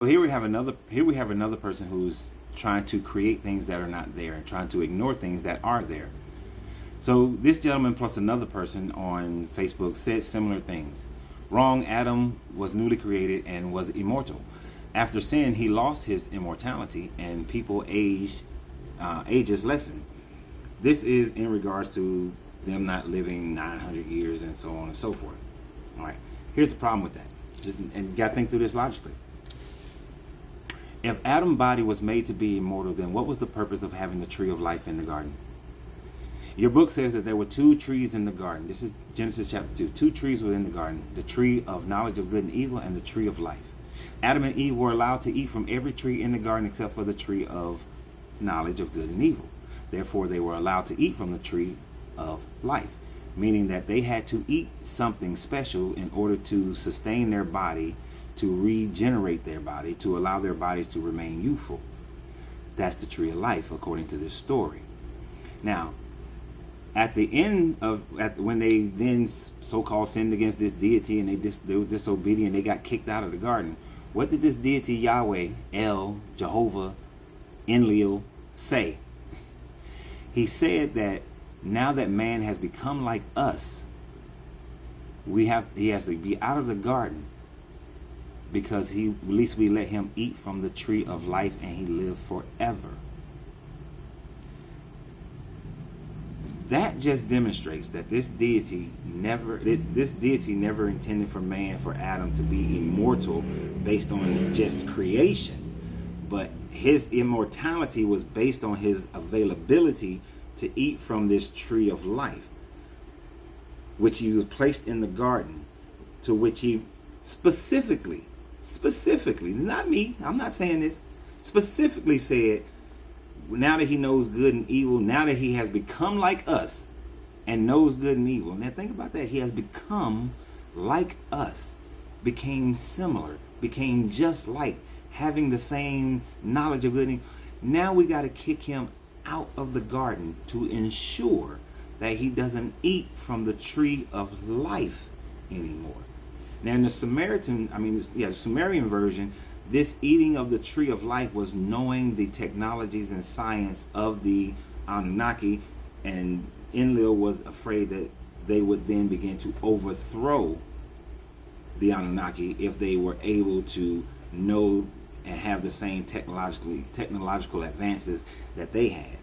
So here we have another person who's trying to create things that are not there and trying to ignore things that are there. So this gentleman plus another person on Facebook said similar things. Wrong, Adam was newly created and was immortal. After sin, he lost his immortality, and people ages lessen. This is in regards to them not living 900 years and so on and so forth. All right, here's the problem with that, and you got to think through this logically. If Adam's body was made to be immortal, then what was the purpose of having the tree of life in the garden? Your book says that there were two trees in the garden. This is Genesis chapter 2. Two trees were in the garden, the tree of knowledge of good and evil and the tree of life. Adam and Eve were allowed to eat from every tree in the garden except for the tree of knowledge of good and evil. Therefore, they were allowed to eat from the tree of life, meaning that they had to eat something special in order to sustain their body, to regenerate their body, to allow their bodies to remain youthful. That's the tree of life, according to this story. Now, at the end of, when they then so-called sinned against this deity and they were disobedient, they got kicked out of the garden. What did this deity Yahweh, El, Jehovah, Enlil say? He said that now that man has become like us, he has to be out of the garden, because at least we let him eat from the tree of life and he lived forever. That just demonstrates that this deity never intended for Adam to be immortal based on just creation, but his immortality was based on his availability to eat from this tree of life, which he was placed in the garden, to which he specifically, not me, I'm not saying this, specifically said, now that he knows good and evil, now that he has become like us and knows good and evil. Now think about that. He has become like us, became similar, became just like, having the same knowledge of good and evil. Now we got to kick him out of the garden to ensure that he doesn't eat from the tree of life anymore. Now in the Sumerian version, this eating of the tree of life was knowing the technologies and science of the Anunnaki, and Enlil was afraid that they would then begin to overthrow the Anunnaki if they were able to know and have the same technological advances that they had,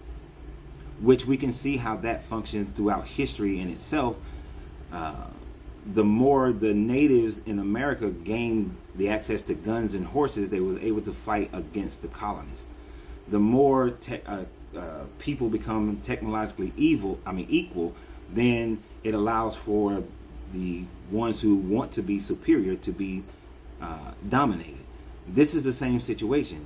which we can see how that functioned throughout history in itself. The more the natives in America gained the access to guns and horses, they were able to fight against the colonists. The more people become technologically equal, then it allows for the ones who want to be superior to be dominated. This is the same situation.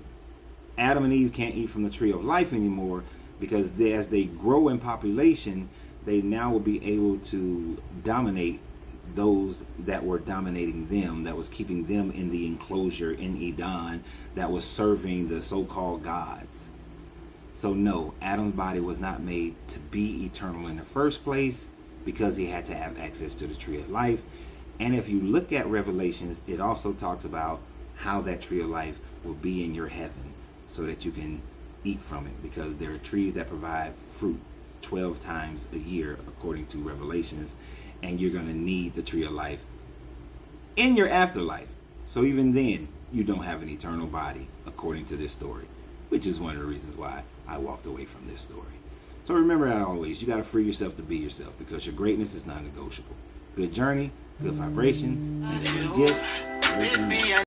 Adam and Eve can't eat from the tree of life anymore, because as they grow in population, they now will be able to dominate those that were dominating them, that was keeping them in the enclosure in Eden, that was serving the so-called gods. So no, Adam's body was not made to be eternal in the first place, because he had to have access to the tree of life. And if you look at Revelations, it also talks about how that tree of life will be in your heaven, so that you can eat from it, because there are trees that provide fruit 12 times a year according to Revelations, and you're going to need the tree of life in your afterlife. So even then, you don't have an eternal body according to this story, which is one of the reasons why I walked away from this story. So remember that always, you got to free yourself to be yourself, because your greatness is non-negotiable. Good journey, good vibration, and a good gift.